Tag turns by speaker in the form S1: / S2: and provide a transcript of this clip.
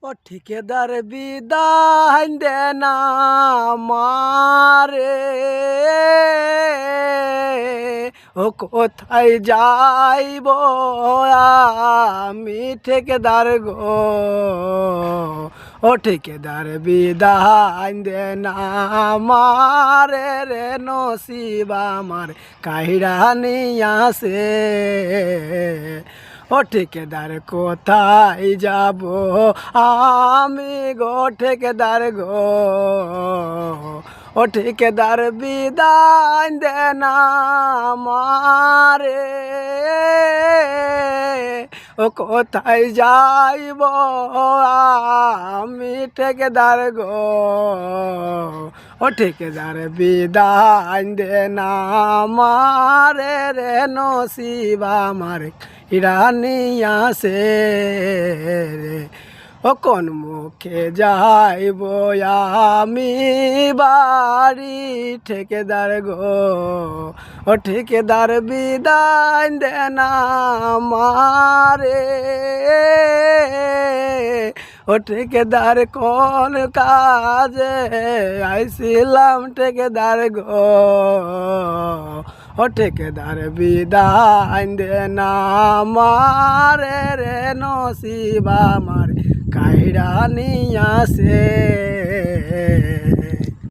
S1: ও ঠিকেদার বিদায় দে না মারে, ও কোথায় যাইব আমি ঠিকেদার গো। ও ঠিকেদার বিদায় দে না মারে রে, নসিব আমার কাহিরা নিয়াছে। ও ঠিকেদার কোথায় যাব আমি গো ঠিকেদার গো। ও ঠিকেদার বিদায় দে না মারে, ও কোথায় যাইব আমি ঠিকেদার গো। ও ঠিকেদার বিদায় দে না মারে রে, নসিব আমার ইরানিয়াছে রে। ও কোন মুখে যাইব আমি বাড়ি ঠিকেদার গো। ও ঠিকেদার বিদায় দে না মারে, ও ঠিকেদার কোন কাজে আইছিলাম ঠিকেদার গো। ও ঠিকেদার বিদায় দে না মারে রে, নসিব আমার কাহিরা নিয়াছে।